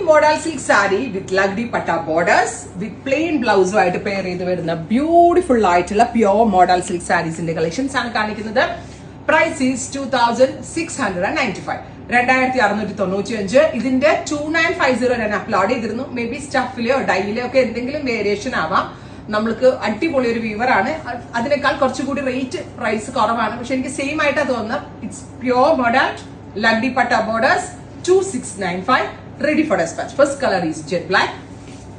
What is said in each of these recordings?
modal silk saree with lagdi patta borders with plain blouse ആയിട്ട് pair ചെയ്ത് വരുന്ന beautiful ആയിട്ടുള്ള പ്യോർ മോഡൽ സിൽക്ക് സാരീസിന്റെ കളക്ഷൻസ് ആണ് കാണിക്കുന്നത്. Price is 2695, 2695. ഇതിന്റെ 2950 ഞാൻ അപ്ലോഡ് ചെയ്തിരുന്നു. മേ ബി സ്റ്റഫിലെയോ ഡൈയിലെയോ ഒക്കെ എന്തെങ്കിലും വേരിയേഷൻ ആവാം. നമ്മൾക്ക് അടിപൊളി ഒരു വീവർ ആണ്. അതിനേക്കാൾ കുറച്ചുകൂടി റേറ്റ് പ്രൈസ് കുറവാണ്. പക്ഷെ എനിക്ക് സെയിം ആയിട്ടാ തോന്നുന്നത്. ഇറ്റ്സ് പ്യോർ മോഡൽ ലഗ്ഡി പട്ട borders 2695. Ready for dispatch. First color is jet black.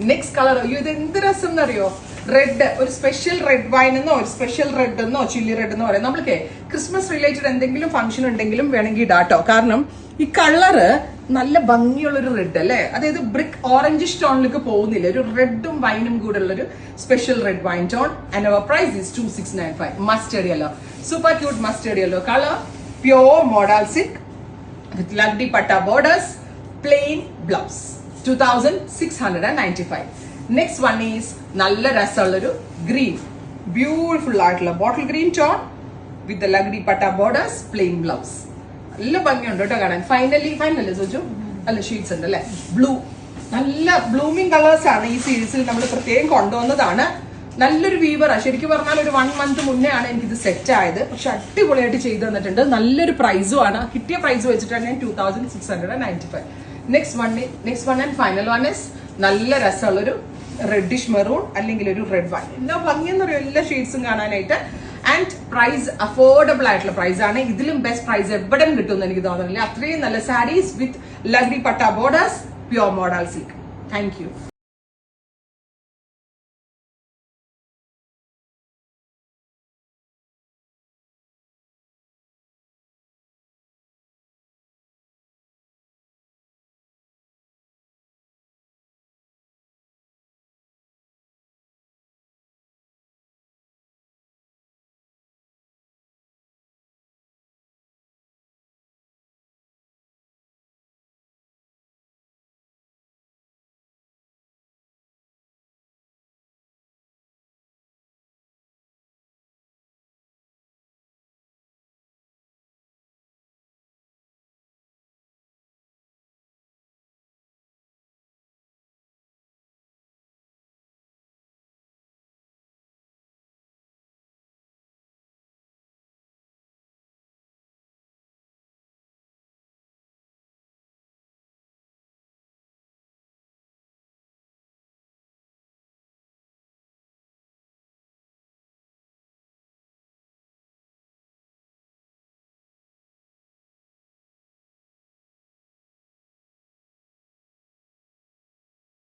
Next color, ഇത് എന്ത് രസം എന്നറിയോ? റെഡ്, ഒരു സ്പെഷ്യൽ റെഡ് വൈൻ എന്നോ ഒരു സ്പെഷ്യൽ റെഡ് എന്നോ ചില്ലി റെഡ് എന്നോ പറയാം. നമ്മൾക്ക് ക്രിസ്മസ് റിലേറ്റഡ് എന്തെങ്കിലും ഫംഗ്ഷൻ ഉണ്ടെങ്കിലും വേണമെങ്കിൽ ഇടാട്ടോ. കാരണം ഈ കളറ് നല്ല ഭംഗിയുള്ളൊരു റെഡ് അല്ലേ, അതായത് ബ്രിക്ക് ഓറഞ്ച് ടോണിലേക്ക് പോകുന്നില്ല, ഒരു റെഡും വൈനും കൂടെ ഉള്ളൊരു special red wine tone. And our price is 2695. Mustard yellow, super cute mustard yellow colour, pure model silk with ലഗ്ഡി പട്ട borders, plain blouse 2695. Next one is നല്ല രസമുള്ളൊരു ഗ്രീൻ, ബ്യൂട്ടിഫുൾ ആയിട്ടുള്ള ബോട്ടിൽ ഗ്രീൻ ടോൺ വിത്ത് ലഗ്ഡി പട്ട ബോർഡേഴ്സ്, പ്ലെയിൻ ബ്ലൗസ്. നല്ല ഭംഗിയുണ്ട് കേട്ടോ കാണാൻ. ഫൈനലി സോജു നല്ല ഷീറ്റ്സ് ഉണ്ട് അല്ലെ. ബ്ലൂ, നല്ല ബ്ലൂമിങ് കളേഴ്സ് ആണ് ഈ സീരീസിൽ നമ്മൾ പ്രത്യേകം കൊണ്ടുവന്നതാണ്. നല്ലൊരു വീവറാ. ശരിക്കും പറഞ്ഞാൽ ഒരു 1 month മുന്നേ ആണ് എനിക്കിത് സെറ്റ് ആയത്. പക്ഷെ അടിപൊളിയായിട്ട് ചെയ്തു തന്നിട്ടുണ്ട്. നല്ലൊരു പ്രൈസും ആണ്. കിട്ടിയ പ്രൈസ് വെച്ചിട്ടാണ് ഞാൻ 2695. Next one and final one is നല്ല രസമുള്ളൊരു റെഡിഷ് മെറൂൺ അല്ലെങ്കിൽ ഒരു റെഡ് വൈൻ. എന്താ ഭംഗിയെന്ന് പറയും എല്ലാ ഷെയ്ഡ്സും കാണാനായിട്ട്. ആൻഡ് പ്രൈസ് അഫോർഡബിൾ ആയിട്ടുള്ള പ്രൈസ് ആണ്. ഇതിലും ബെസ്റ്റ് പ്രൈസ് എവിടെയും കിട്ടുമെന്ന് എനിക്ക് തോന്നുന്നില്ല. അത്രയും നല്ല സാരീസ് വിത്ത് ലഗ്ഡി പട്ട borders, pure model silk. Thank you.